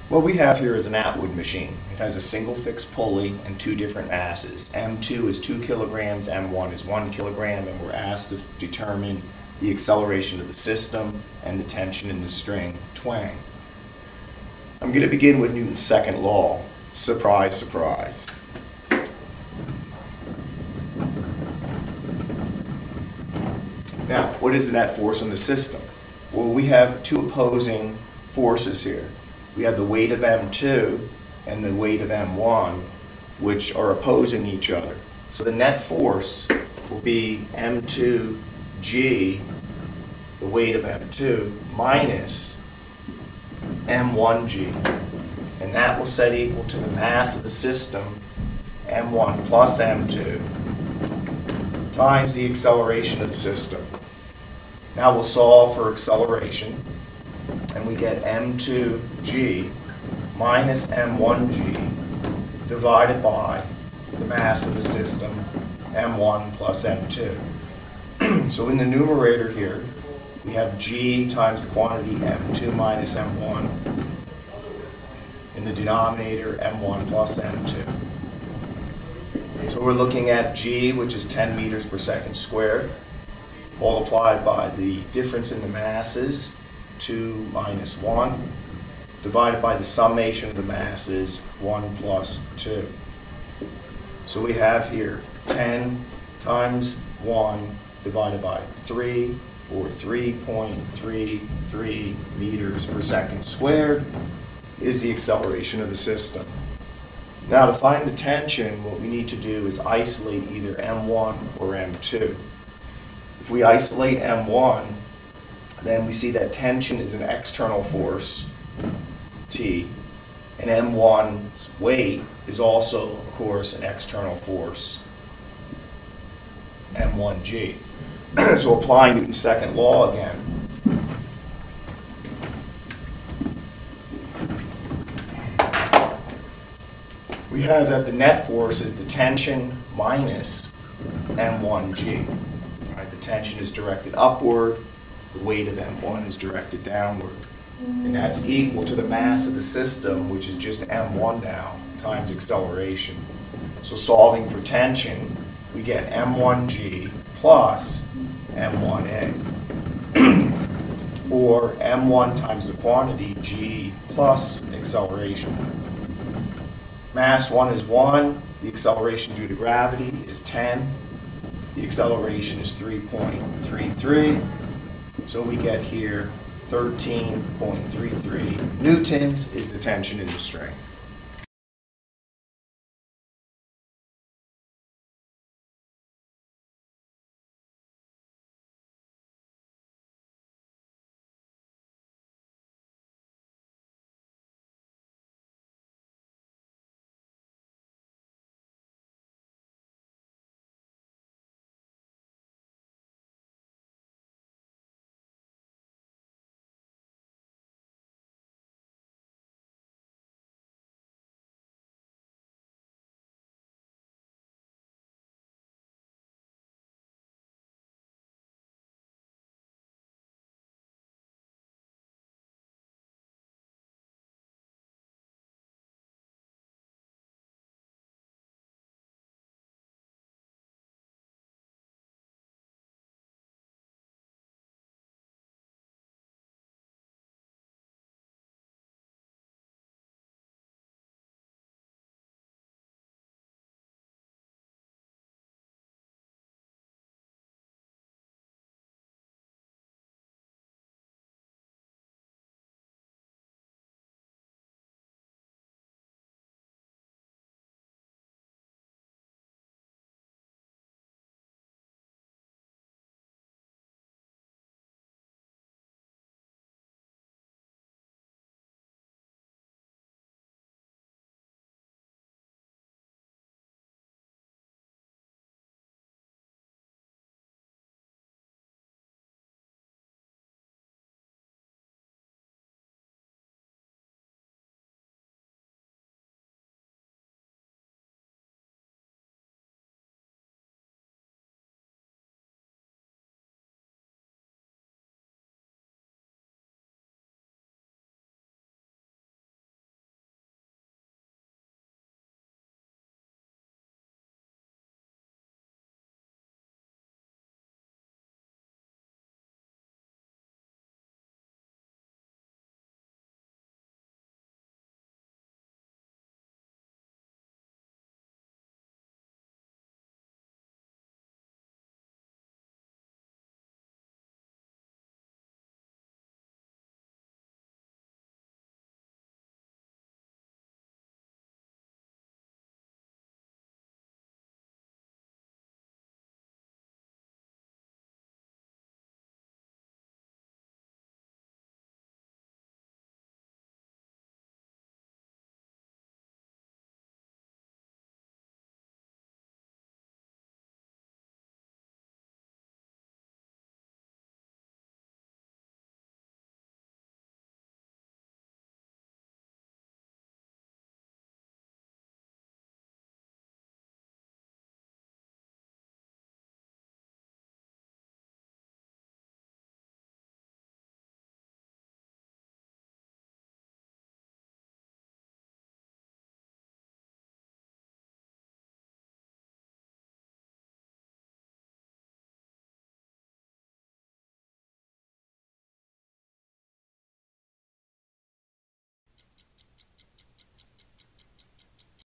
What we have here is an Atwood machine. It has a single fixed pulley and two different masses. M2 is 2 kilograms, M1 is 1 kilogram, and we're asked to determine the acceleration of the system and the tension in the string, twang. I'm going to begin with Newton's second law. Surprise, surprise. Now, what is the net force on the system? Well, we have two opposing forces here. We have the weight of M2 and the weight of M1, which are opposing each other. So the net force will be M2G, the weight of M2, minus M1G. And that will set equal to the mass of the system, M1 plus M2, times the acceleration of the system. Now we'll solve for acceleration, and we get M2G minus M1G divided by the mass of the system, M1 plus M2. So in the numerator here, we have G times the quantity M2 minus M1. In the denominator, M1 plus M2. So we're looking at G, which is 10 meters per second squared, multiplied by the difference in the masses, 2 minus 1, divided by the summation of the masses, 1 plus 2. So we have here 10 times 1 divided by 3, or 3.33 meters per second squared, is the acceleration of the system. Now, to find the tension, what we need to do is isolate either M1 or M2. If we isolate M1, then we see that tension is an external force, T, and M1's weight is also, of course, an external force, M1G. So applying Newton's second law again, we have that the net force is the tension minus M1G. Right, the tension is directed upward, the weight of M1 is directed downward. And that's equal to the mass of the system, which is just M1 now, times acceleration. So solving for tension, we get M1G plus M1A. Or M1 times the quantity, G plus acceleration. Mass 1 is 1, the acceleration due to gravity is 10, the acceleration is 3.33, so we get here 13.33 newtons is the tension in the string.